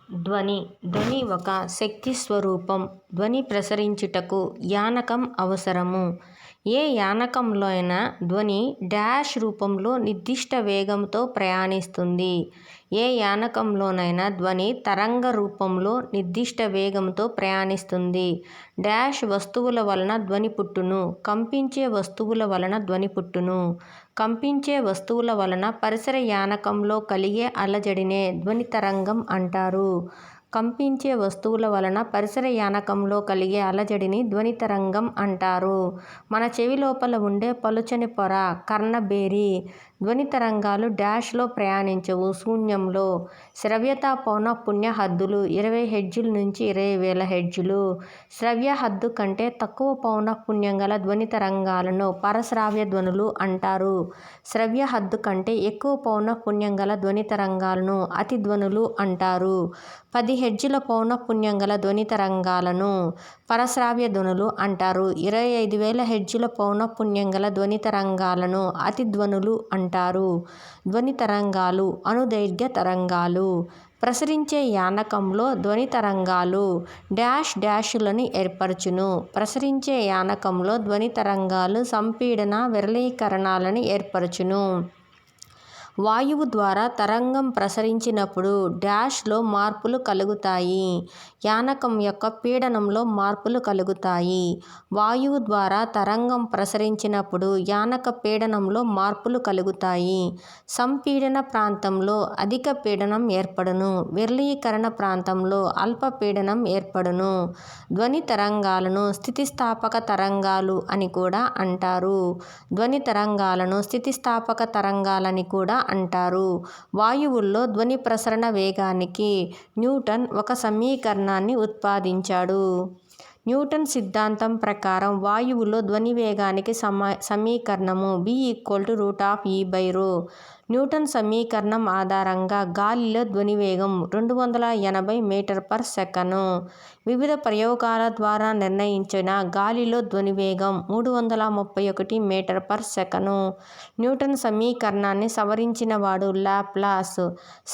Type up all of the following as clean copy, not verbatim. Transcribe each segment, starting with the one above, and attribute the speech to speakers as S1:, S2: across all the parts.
S1: ధ్వని ధ్వని ఒక శక్తి స్వరూపం. ధ్వని ప్రసరించుటకు యానకం అవసరము. ఏ యానకంలో అయినా ధ్వని డాష్ రూపంలో నిర్దిష్ట వేగంతో ప్రయాణిస్తుంది. ఏ యానకంలోనైనా ధ్వని తరంగ రూపంలో నిర్దిష్ట వేగంతో ప్రయాణిస్తుంది. డాష్ వస్తువుల వలన ధ్వని పుట్టును. కంపించే వస్తువుల వలన ధ్వని పుట్టును. కంపించే వస్తువుల వలన పరిసర యానకంలో కలిగే అలజడినే ధ్వని తరంగం అంటారు. కంపించే వస్తువుల వలన పరిసర యానకంలో కలిగే అలజడిని ధ్వని తరంగం అంటారు. మన చెవి లోపల ఉండే పలుచని పొర కర్ణబేరి. ధ్వని తరంగాలు డాష్లో ప్రయాణించవు, శూన్యంలో. శ్రవ్యత పౌనఃపున్య హద్దులు 20 హెర్ట్జ్ నుంచి 20,000 హెర్ట్జ్. శ్రవ్య హద్దు కంటే తక్కువ పౌనఃపున్యం గల ధ్వని తరంగాలను పరశ్రావ్య ధ్వనులు అంటారు. శ్రవ్య హద్దు కంటే ఎక్కువ పౌనఃపున్యం గల ధ్వని తరంగాలను అతి ధ్వనులు అంటారు. 10 హెర్ట్జ్ల పౌనఃపున్యం గల ధ్వని తరంగాలను పరశ్రావ్య ధ్వనులు అంటారు. 25,000 హెర్ట్జ్ల పౌనఃపున్యం గల ధ్వని తరంగాలను అతి ధ్వనులు అంటారు. ధ్వని తరంగాలు అణుదైర్ఘ్య తరంగాలు. ప్రసరించే యానకంలో ధ్వని తరంగాలు డాష్ డాషులను ఏర్పరచును. ప్రసరించే యానకంలో ధ్వని తరంగాలు సంపీడన విరళీకరణాలను ఏర్పరచును. వాయువు ద్వారా తరంగం ప్రసరించినప్పుడు డాష్లో మార్పులు కలుగుతాయి. యానకం యొక్క పీడనంలో మార్పులు కలుగుతాయి. వాయువు ద్వారా తరంగం ప్రసరించినప్పుడు యానక పీడనంలో మార్పులు కలుగుతాయి. సంపీడన ప్రాంతంలో అధిక పీడనం ఏర్పడును. విరళీకరణ ప్రాంతంలో అల్ప పీడనం ఏర్పడును. ధ్వని తరంగాలను స్థితిస్థాపక తరంగాలు అని కూడా అంటారు. ధ్వని తరంగాలను స్థితిస్థాపక తరంగాలని కూడా అంటారు. వాయువుల్లో ధ్వని ప్రసరణ వేగానికి న్యూటన్ ఒక సమీకరణాన్ని ఉత్పాదించాడు. న్యూటన్ సిద్ధాంతం ప్రకారం వాయువులో ధ్వని వేగానికి సమీకరణము v=√E/ρ. న్యూటన్ సమీకరణం ఆధారంగా గాలిలో ధ్వని వేగం 280 మీటర్/సెకను. వివిధ ప్రయోగాల ద్వారా నిర్ణయించిన గాలిలో ధ్వని వేగం 331 మీటర్/సెకను. న్యూటన్ సమీకరణాన్ని సవరించినవాడు లాప్లాస్.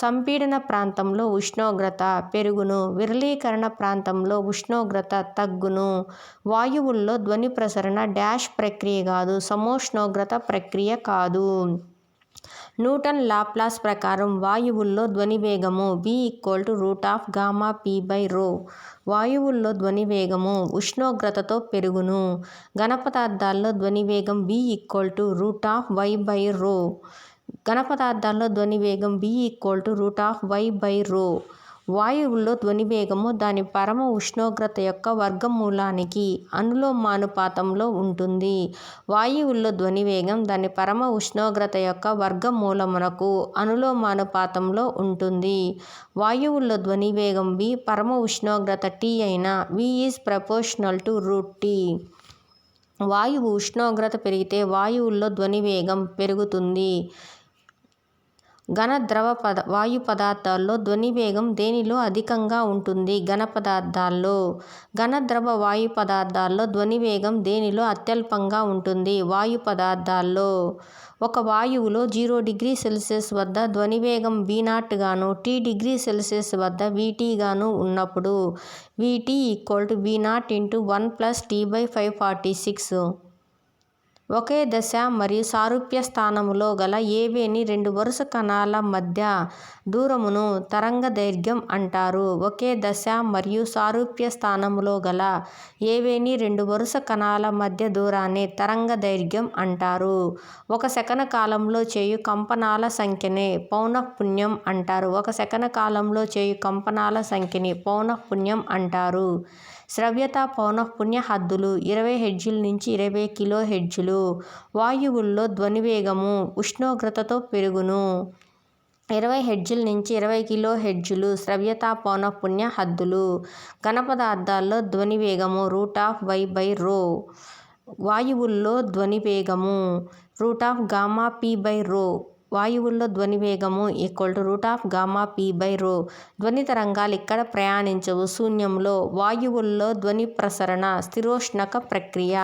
S1: సంపీడన ప్రాంతంలో ఉష్ణోగ్రత పెరుగును. విరళీకరణ ప్రాంతంలో ఉష్ణోగ్రత తగ్గును. వాయువుల్లో ధ్వని ప్రసరణ డాష్ ప్రక్రియ కాదు, సమోష్ణోగ్రత ప్రక్రియ కాదు. న్యూటన్ లాప్లాస్ ప్రకారం వాయువుల్లో ధ్వని వేగము v=γp/ρ. వాయువుల్లో ధ్వని వేగము ఉష్ణోగ్రతతో పెరుగును. ఘనపదార్థాల్లో ధ్వని వేగం v=√y/ρ. ఘనపదార్థాల్లో ధ్వని వేగం v=√y/ρ. వాయువుల్లో ధ్వని వేగము దాని పరమ ఉష్ణోగ్రత యొక్క వర్గమూలానికి అనులోమానుపాతంలో ఉంటుంది. వాయువుల్లో ధ్వని వేగం దాని పరమ ఉష్ణోగ్రత యొక్క వర్గమూలమునకు అనులోమానుపాతంలో ఉంటుంది. వాయువుల్లో ధ్వని వేగం v పరమ ఉష్ణోగ్రత T అయిన v=√T. వాయువు ఉష్ణోగ్రత పెరిగితే వాయువుల్లో ధ్వని వేగం పెరుగుతుంది. ఘన ద్రవ వాయు పదార్థాల్లో ధ్వని వేగం దేనిలో అధికంగా ఉంటుంది? ఘన పదార్థాల్లో. ఘన ద్రవ వాయు పదార్థాల్లో ధ్వని వేగం దేనిలో అత్యల్పంగా ఉంటుంది? వాయు పదార్థాల్లో. ఒక వాయువులో 0°C వద్ద ధ్వని వేగం v0 గాను T°C వద్ద vT గాను ఉన్నప్పుడు vT=v0×1+T/546. ఒకే దశ మరియు సారూప్య స్థానములో గల ఏవేని రెండు వరుస కణాల మధ్య దూరమును తరంగ దైర్ఘ్యం అంటారు. ఒకే దశ మరియు సారూప్య స్థానములో గల ఏవేని రెండు వరుస కణాల మధ్య దూరాన్ని తరంగ దైర్ఘ్యం అంటారు. 1 సెకను కాలంలో చేయు కంపనాల సంఖ్యనే పౌనఃపున్యం అంటారు. 1 సెకను కాలంలో చేయు కంపనాల సంఖ్యని పౌనఃపున్యం అంటారు. శ్రవ్యత పౌనఃపున్య హద్దులు 20 హెర్ట్జ్ నుంచి 20 కిలోహెర్ట్జ్. వాయువుల్లో ధ్వని వేగము ఉష్ణోగ్రతతో పెరుగును. 20 హెర్ట్జ్ నుంచి 20 కిలోహెర్ట్జ్ శ్రవ్యత పౌనఃపున్య హద్దులు. ఘనపదార్థాల్లో ధ్వని వేగము √y/ρ. వాయువుల్లో ధ్వని వేగము √γp/ρ. వాయువుల్లో ధ్వని వేగము √γp/ρ. ధ్వని తరంగాలు ఇక్కడ ప్రయాణించవు, శూన్యంలో. వాయువుల్లో ధ్వని ప్రసరణ స్థిరోష్ణక ప్రక్రియ.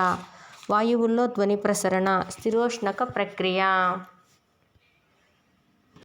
S1: వాయువుల్లో ధ్వని ప్రసరణ స్థిరోష్ణక ప్రక్రియ.